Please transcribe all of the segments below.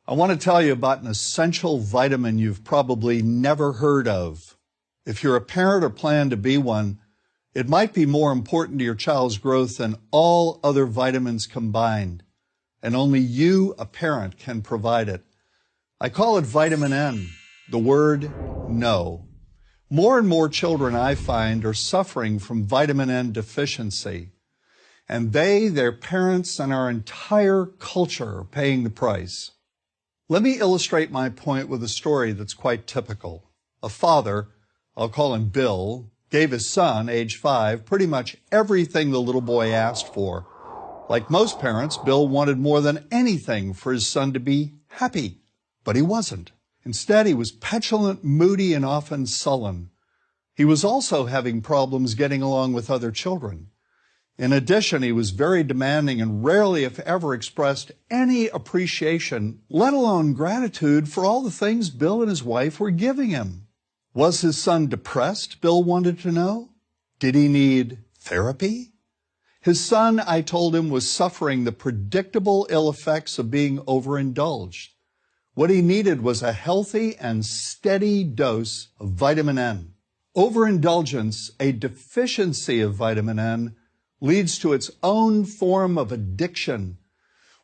I want to tell you about an essential vitamin you've probably never heard of. If you're a parent or plan to be one, it might be more important to your child's growth than all other vitamins combined, and only you, a parent, can provide it. I call it vitamin N, the word no. More and more children, I find, are suffering from vitamin N deficiency, and they, their parents, and our entire culture are paying the price. Let me illustrate my point with a story that's quite typical. A father, I'll call him Bill, gave his son, age 5, pretty much everything the little boy asked for. Like most parents, Bill wanted more than anything for his son to be happy, but he wasn't. Instead, he was petulant, moody, and often sullen. He was also having problems getting along with other children. In addition, he was very demanding and rarely, if ever, expressed any appreciation, let alone gratitude, for all the things Bill and his wife were giving him. Was his son depressed, Bill wanted to know? Did he need therapy? His son, I told him, was suffering the predictable ill effects of being overindulged. What he needed was a healthy and steady dose of vitamin N. Overindulgence, a deficiency of vitamin N, leads to its own form of addiction.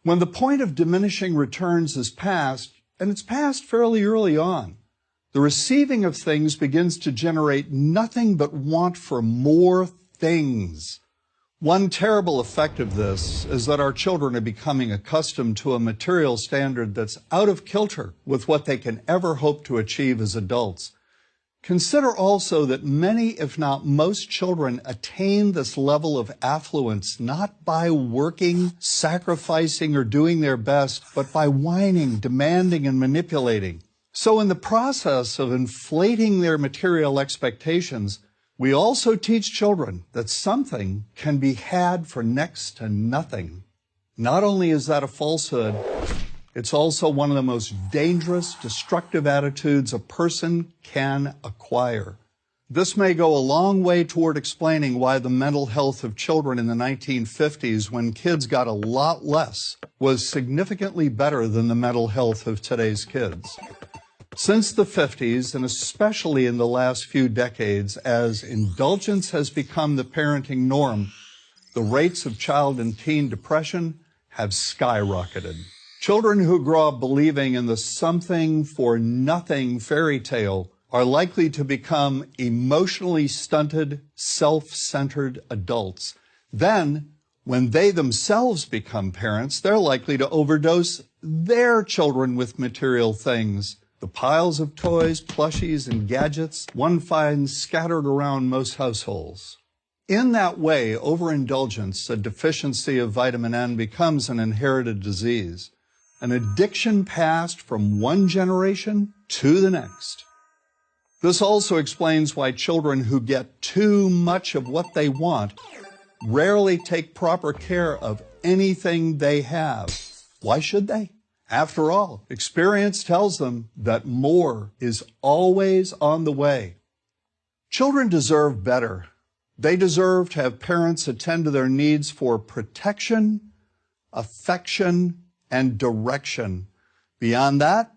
When the point of diminishing returns is passed, and it's passed fairly early on, the receiving of things begins to generate nothing but want for more things. One terrible effect of this is that our children are becoming accustomed to a material standard that's out of kilter with what they can ever hope to achieve as adults. Consider also that many, if not most, children attain this level of affluence not by working, sacrificing, or doing their best, but by whining, demanding, and manipulating. So in the process of inflating their material expectations, we also teach children that something can be had for next to nothing. Not only is that a falsehood, it's also one of the most dangerous, destructive attitudes a person can acquire. This may go a long way toward explaining why the mental health of children in the 1950s, when kids got a lot less, was significantly better than the mental health of today's kids. Since the 50s, and especially in the last few decades, as indulgence has become the parenting norm, the rates of child and teen depression have skyrocketed. Children who grow up believing in the something for nothing fairy tale are likely to become emotionally stunted, self-centered adults. Then, when they themselves become parents, they're likely to overdose their children with material things. The piles of toys, plushies, and gadgets one finds scattered around most households. In that way, overindulgence, a deficiency of vitamin N, becomes an inherited disease, an addiction passed from one generation to the next. This also explains why children who get too much of what they want rarely take proper care of anything they have. Why should they? After all, experience tells them that more is always on the way. Children deserve better. They deserve to have parents attend to their needs for protection, affection, and direction. Beyond that,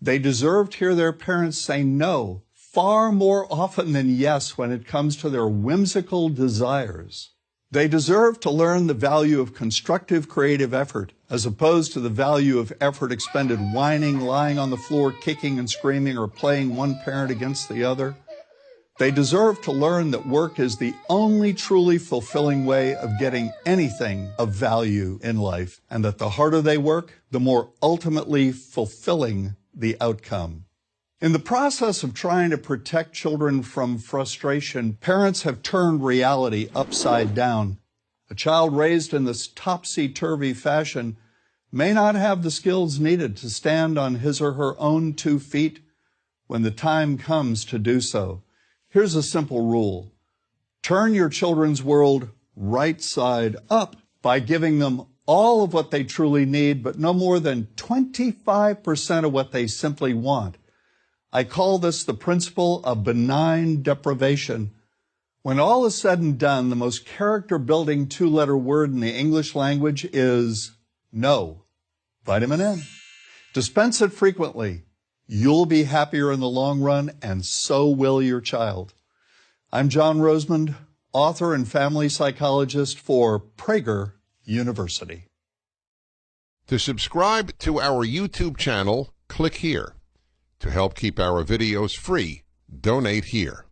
they deserve to hear their parents say no far more often than yes when it comes to their whimsical desires. They deserve to learn the value of constructive creative effort as opposed to the value of effort expended whining, lying on the floor, kicking and screaming, or playing one parent against the other. They deserve to learn that work is the only truly fulfilling way of getting anything of value in life, and that the harder they work, the more ultimately fulfilling the outcome. In the process of trying to protect children from frustration, parents have turned reality upside down. A child raised in this topsy-turvy fashion may not have the skills needed to stand on his or her own 2 feet when the time comes to do so. Here's a simple rule. Turn your children's world right side up by giving them all of what they truly need, but no more than 25% of what they simply want. I call this the principle of benign deprivation. When all is said and done, the most character-building 2-letter word in the English language is no. Vitamin N. Dispense it frequently. You'll be happier in the long run, and so will your child. I'm John Rosemond, author and family psychologist for Prager University. To subscribe to our YouTube channel, click here. To help keep our videos free, donate here.